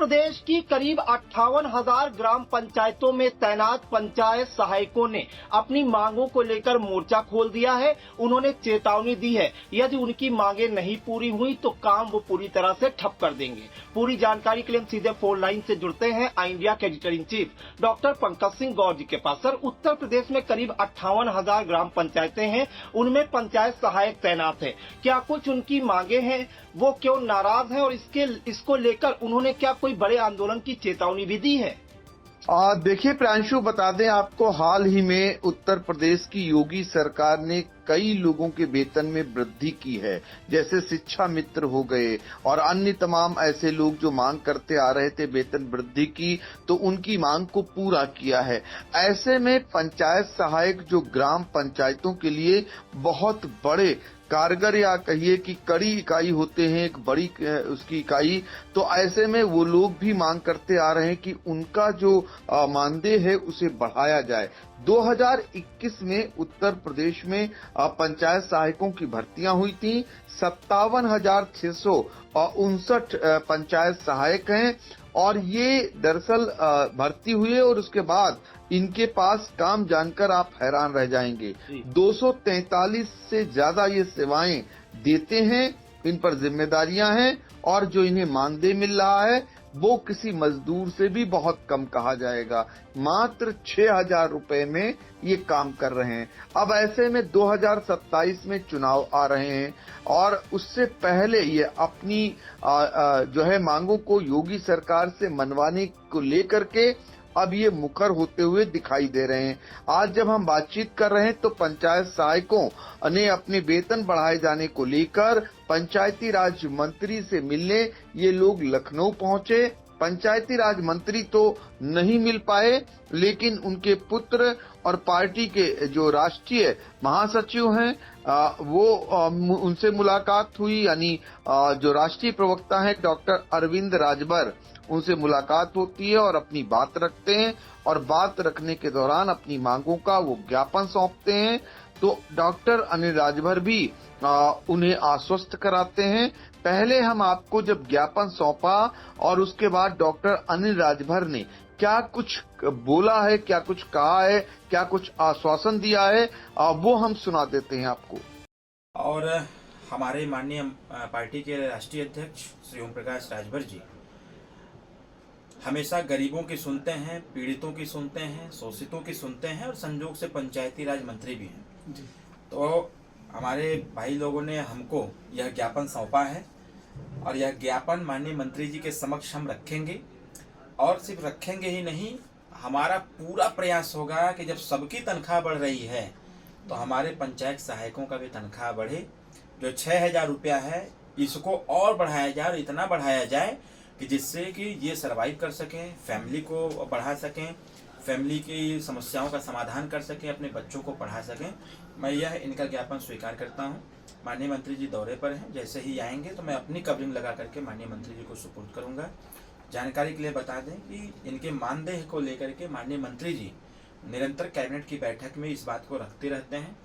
प्रदेश की करीब 58,000 ग्राम पंचायतों में तैनात पंचायत सहायकों ने अपनी मांगों को लेकर मोर्चा खोल दिया है। उन्होंने चेतावनी दी है, यदि उनकी मांगे नहीं पूरी हुई तो काम वो पूरी तरह से ठप कर देंगे। पूरी जानकारी के लिए हम सीधे फोन लाइन से जुड़ते हैं इंडिया के editor in chief doctor Pankaj Singh Gaur ji के पास। सर, उत्तर प्रदेश में करीब 58,000 ग्राम पंचायतें हैं, उनमें पंचायत सहायक तैनात है। क्या कुछ उनकी मांगे हैं, वो क्यों नाराज हैं और इसको लेकर उन्होंने क्या कोई बड़े आंदोलन की चेतावनी भी दी है? देखिए प्रांशु, बता दें आपको, हाल ही में उत्तर प्रदेश की योगी सरकार ने कई लोगों के वेतन में वृद्धि की है, जैसे शिक्षा मित्र हो गए और अन्य तमाम ऐसे लोग जो मांग करते आ रहे थे वेतन वृद्धि की, तो उनकी मांग को पूरा किया है। ऐसे में पंचायत सहायक जो ग्राम पंचायतों के लिए बहुत बड़े कारगर या कहिए कि कड़ी इकाई होते हैं, एक बड़ी उसकी इकाई, तो ऐसे में वो लोग भी मांग करते आ रहे हैं कि उनका जो मानदेय है उसे बढ़ाया जाए। 2021 में उत्तर प्रदेश में पंचायत सहायकों की भर्तियां हुई थी। 57,659 पंचायत सहायक हैं और ये दरअसल भर्ती हुए और उसके बाद इनके पास काम जानकर आप हैरान रह जाएंगे। 243 से ज्यादा ये सेवाएं देते हैं, इन पर जिम्मेदारियां हैं और जो इन्हें मानदेय मिल रहा है वो किसी मजदूर से भी बहुत कम कहा जाएगा। मात्र 6,000 रुपए में ये काम कर रहे हैं। अब ऐसे में 2027 में चुनाव आ रहे हैं और उससे पहले ये अपनी जो है मांगों को योगी सरकार से मनवाने को लेकर के अब ये मुखर होते हुए दिखाई दे रहे हैं। आज जब हम बातचीत कर रहे हैं तो पंचायत सहायकों ने अपने वेतन बढ़ाए जाने को लेकर पंचायती राज मंत्री से मिलने ये लोग लखनऊ पहुंचे। पंचायती राज मंत्री तो नहीं मिल पाए, लेकिन उनके पुत्र और पार्टी के जो राष्ट्रीय महासचिव हैं वो उनसे मुलाकात हुई, यानी जो राष्ट्रीय प्रवक्ता हैं डॉक्टर अरविंद राजभर, उनसे मुलाकात होती है और अपनी बात रखते हैं और बात रखने के दौरान अपनी मांगों का वो ज्ञापन सौंपते हैं। तो डॉक्टर अनिल राजभर भी उन्हें आश्वस्त कराते हैं। पहले हम आपको जब ज्ञापन सौंपा और उसके बाद डॉक्टर अनिल राजभर ने क्या कुछ बोला है, क्या कुछ कहा है, क्या कुछ आश्वासन दिया है, वो हम सुना देते हैं आपको। और हमारे माननीय पार्टी के राष्ट्रीय अध्यक्ष श्री ओम प्रकाश राजभर जी हमेशा गरीबों की सुनते हैं, पीड़ितों की सुनते हैं, शोषितों की सुनते हैं और संयोग से पंचायती राज मंत्री भी हैं जी। तो हमारे भाई लोगों ने हमको यह ज्ञापन सौंपा है और यह ज्ञापन माननीय मंत्री जी के समक्ष हम रखेंगे और सिर्फ रखेंगे ही नहीं, हमारा पूरा प्रयास होगा कि जब सबकी तनख्वाह बढ़ रही है तो हमारे पंचायत सहायकों का भी तनख्वाह बढ़े। जो 6,000 रुपया है इसको और बढ़ाया जाए और इतना बढ़ाया जाए कि जिससे कि ये सर्वाइव कर सकें, फैमिली को बढ़ा सकें, फैमिली की समस्याओं का समाधान कर सकें, अपने बच्चों को पढ़ा सकें। मैं यह इनका ज्ञापन स्वीकार करता हूं। माननीय मंत्री जी दौरे पर हैं, जैसे ही आएंगे तो मैं अपनी कवरिंग लगा करके माननीय मंत्री जी को सुपुर्द करूंगा। जानकारी के लिए बता दें कि इनके मानदेय को लेकर के माननीय मंत्री जी निरंतर कैबिनेट की बैठक में इस बात को रखते रहते हैं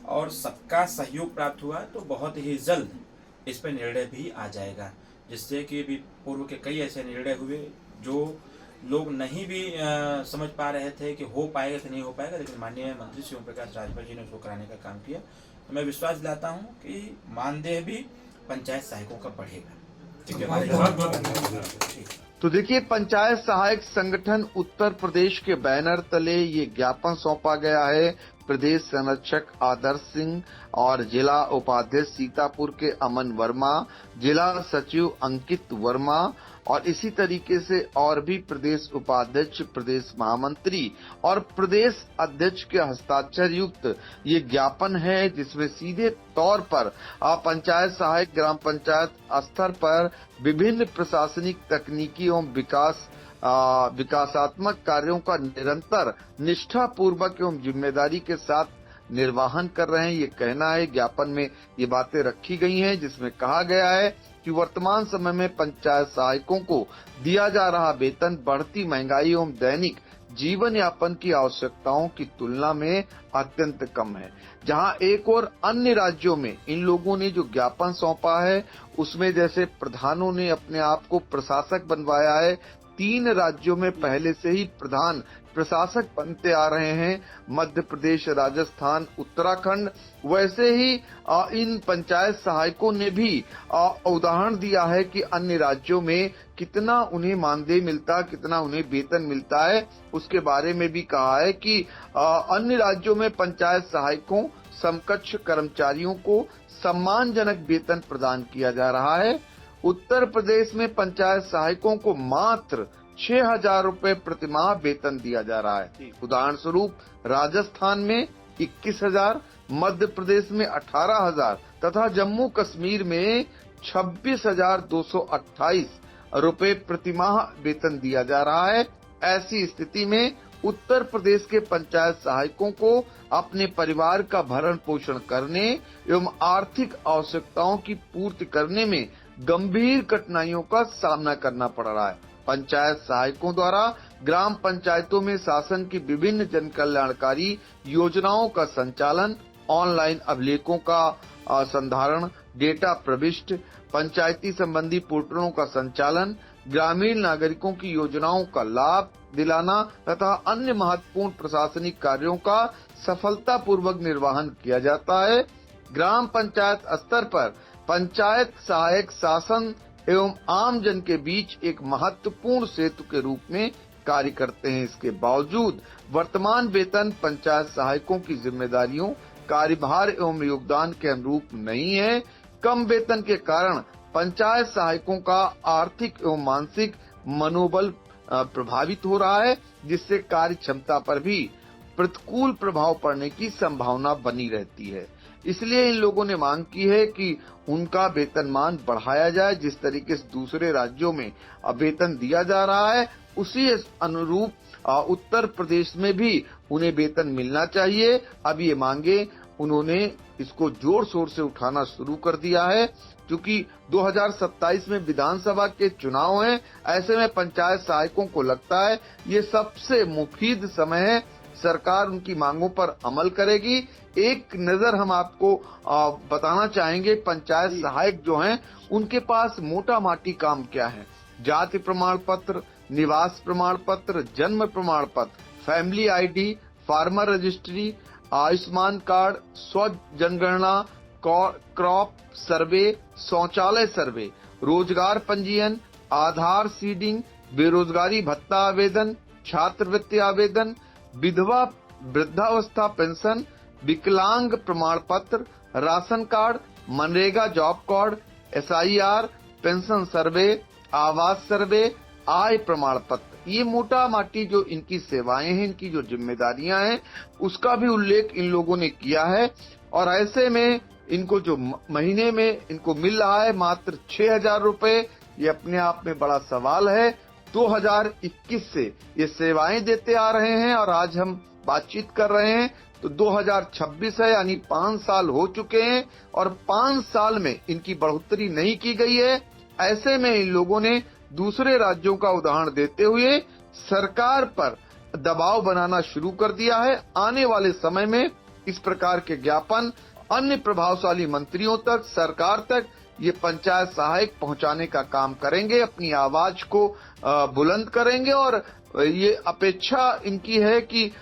और सबका सहयोग प्राप्त हुआ तो बहुत ही जल्द इस पर निर्णय भी आ जाएगा, जिससे कि भी पूर्व के कई ऐसे निर्णय हुए जो लोग नहीं भी समझ पा रहे थे कि हो पाएगा कि नहीं हो पाएगा, लेकिन माननीय मंत्री श्री ओम प्रकाश राजभर जी ने उसको कराने का काम किया। तो मैं विश्वास दिलाता हूं कि मानदेय भी पंचायत सहायकों का बढ़ेगा। तो देखिए, पंचायत सहायक संगठन उत्तर प्रदेश के बैनर तले ये ज्ञापन सौंपा गया है। प्रदेश संरक्षक आदर्श सिंह और जिला उपाध्यक्ष सीतापुर के अमन वर्मा, जिला सचिव अंकित वर्मा और इसी तरीके से और भी प्रदेश उपाध्यक्ष, प्रदेश महामंत्री और प्रदेश अध्यक्ष के हस्ताक्षर युक्त ये ज्ञापन है, जिसमें सीधे तौर पर पंचायत सहायक ग्राम पंचायत स्तर पर विभिन्न प्रशासनिक, तकनीकी एवं विकासात्मक कार्यों का निरंतर निष्ठा पूर्वक एवं जिम्मेदारी के साथ निर्वहन कर रहे हैं, ये कहना है। ज्ञापन में ये बातें रखी गई हैं, जिसमें कहा गया है कि वर्तमान समय में पंचायत सहायकों को दिया जा रहा वेतन बढ़ती महंगाई एवं दैनिक जीवन यापन की आवश्यकताओं की तुलना में अत्यंत कम है। जहां एक और अन्य राज्यों में इन लोगों ने जो ज्ञापन सौंपा है उसमें जैसे प्रधानों ने अपने आप को प्रशासक बनवाया है, 3 राज्यों में पहले से ही प्रधान प्रशासक बनते आ रहे हैं, मध्य प्रदेश, राजस्थान, उत्तराखंड। वैसे ही इन पंचायत सहायकों ने भी उदाहरण दिया है कि अन्य राज्यों में कितना उन्हें मानदेय मिलता, कितना उन्हें वेतन मिलता है। उसके बारे में भी कहा है कि अन्य राज्यों में पंचायत सहायकों समकक्ष कर्मचारियों को सम्मानजनक वेतन प्रदान किया जा रहा है। उत्तर प्रदेश में पंचायत सहायकों को मात्र 6,000 रुपए प्रतिमाह वेतन दिया जा रहा है। उदाहरण स्वरूप राजस्थान में 21,000, मध्य प्रदेश में 18,000 तथा जम्मू कश्मीर में 26,228 रुपए प्रतिमाह वेतन दिया जा रहा है। ऐसी स्थिति में उत्तर प्रदेश के पंचायत सहायकों को अपने परिवार का भरण पोषण करने एवं आर्थिक आवश्यकताओं की पूर्ति करने में गंभीर कठिनाइयों का सामना करना पड़ रहा है। पंचायत सहायकों द्वारा ग्राम पंचायतों में शासन की विभिन्न जन कल्याणकारी योजनाओं का संचालन, ऑनलाइन अभिलेखों का संधारण, डेटा प्रविष्ट, पंचायती संबंधी पोर्टलों का संचालन, ग्रामीण नागरिकों की योजनाओं का लाभ दिलाना तथा अन्य महत्वपूर्ण प्रशासनिक कार्यों का सफलतापूर्वक निर्वहन किया जाता है। ग्राम पंचायत स्तर पर पंचायत सहायक शासन एवं आम जन के बीच एक महत्वपूर्ण सेतु के रूप में कार्य करते हैं। इसके बावजूद वर्तमान वेतन पंचायत सहायकों की जिम्मेदारियों, कार्यभार एवं योगदान के अनुरूप नहीं है। कम वेतन के कारण पंचायत सहायकों का आर्थिक एवं मानसिक मनोबल प्रभावित हो रहा है, जिससे कार्य क्षमता पर भी प्रतिकूल प्रभाव पड़ने की संभावना बनी रहती है। इसलिए इन लोगों ने मांग की है कि उनका वेतनमान बढ़ाया जाए। जिस तरीके से दूसरे राज्यों में वेतन दिया जा रहा है उसी अनुरूप उत्तर प्रदेश में भी उन्हें वेतन मिलना चाहिए। अब ये मांगे उन्होंने इसको जोर शोर से उठाना शुरू कर दिया है। क्योंकि 2027 में विधानसभा के चुनाव हैं, ऐसे में पंचायत सहायकों को लगता है ये सबसे मुफीद समय है, सरकार उनकी मांगों पर अमल करेगी। एक नजर हम आपको बताना चाहेंगे, पंचायत सहायक जो हैं उनके पास मोटा माटी काम क्या है? जाति प्रमाण पत्र, निवास प्रमाण पत्र, जन्म प्रमाण पत्र, family ID, farmer registry, Ayushman card, स्व जनगणना, क्रॉप सर्वे, शौचालय सर्वे, रोजगार पंजीयन, आधार सीडिंग, बेरोजगारी भत्ता आवेदन, छात्रवृत्ति आवेदन, विधवा वृद्धावस्था पेंशन, विकलांग प्रमाण पत्र, ration card, MNREGA job card, SIR, pension survey, आवास सर्वे, आय प्रमाण पत्र। ये मोटा माटी जो इनकी सेवाएं हैं, इनकी जो जिम्मेदारियां हैं, उसका भी उल्लेख इन लोगों ने किया है। और ऐसे में इनको जो महीने में इनको मिल रहा है मात्र 6,000 रुपए, ये अपने आप में बड़ा सवाल है। 2021 से ये सेवाएं देते आ रहे हैं और आज हम बातचीत कर रहे हैं तो 2026 है, यानी 5 साल हो चुके हैं और 5 साल में इनकी बढ़ोतरी नहीं की गई है। ऐसे में इन लोगों ने दूसरे राज्यों का उदाहरण देते हुए सरकार पर दबाव बनाना शुरू कर दिया है। आने वाले समय में इस प्रकार के ज्ञापन अन्य प्रभावशाली मंत्रियों तक, सरकार तक ये पंचायत सहायक पहुंचाने का काम करेंगे, अपनी आवाज को बुलंद करेंगे और ये अपेक्षा इनकी है कि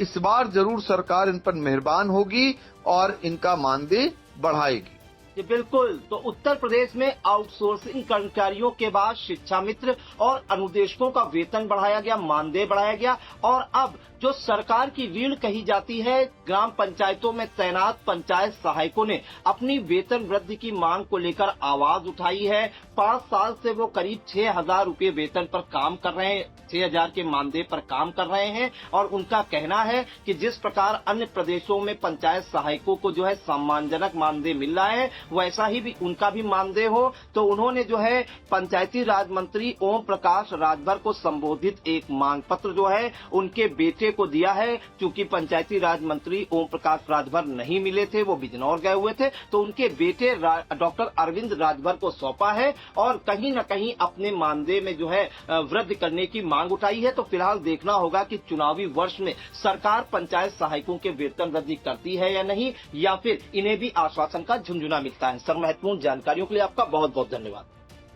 इस बार जरूर सरकार इन पर मेहरबान होगी और इनका मानदेय बढ़ाएगी। जी बिल्कुल। तो उत्तर प्रदेश में आउटसोर्सिंग कर्मचारियों के बाद शिक्षा मित्र और अनुदेशकों का वेतन बढ़ाया गया, मानदेय बढ़ाया गया और अब जो सरकार की रीढ़ कही जाती है, ग्राम पंचायतों में तैनात पंचायत सहायकों ने अपनी वेतन वृद्धि की मांग को लेकर आवाज उठाई है। 5 साल से वो करीब 6,000 रुपये वेतन पर काम कर रहे हैं, 6,000 के मानदेय पर काम कर रहे हैं और उनका कहना है कि जिस प्रकार अन्य प्रदेशों में पंचायत सहायकों को जो है सम्मानजनक मानदेय मिल रहा है, वैसा ही भी उनका भी मानदेय हो। तो उन्होंने जो है पंचायती राज मंत्री ओम प्रकाश राजभर को संबोधित एक मांग पत्र जो है उनके बेटे को दिया है। क्योंकि पंचायती राज मंत्री ओम प्रकाश राजभर नहीं मिले थे, वो बिजनौर गए हुए थे, तो उनके बेटे डॉक्टर अरविंद राजभर को सौंपा है और कहीं न कहीं अपने मानदेय में जो है वृद्धि करने की मांग उठाई है। तो फिलहाल देखना होगा कि चुनावी वर्ष में सरकार पंचायत सहायकों के वेतन वृद्धि करती है या नहीं, या फिर इन्हें भी आश्वासन का झुंझुना मिलता है। सर, महत्वपूर्ण जानकारियों के लिए आपका बहुत बहुत धन्यवाद।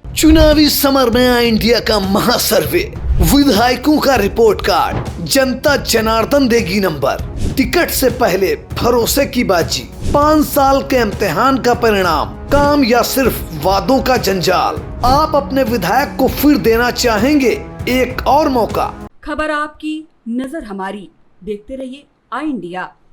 चुनावी समर में आया इंडिया का महासर्वे, विधायकों का रिपोर्ट कार्ड, जनता जनार्दन देगी नंबर, टिकट से पहले भरोसे की बाजी, 5 साल के इम्तिहान का परिणाम, काम या सिर्फ वादों का जंजाल। आप अपने विधायक को फिर देना चाहेंगे एक और मौका। खबर आपकी, नजर हमारी, देखते रहिए आई इंडिया।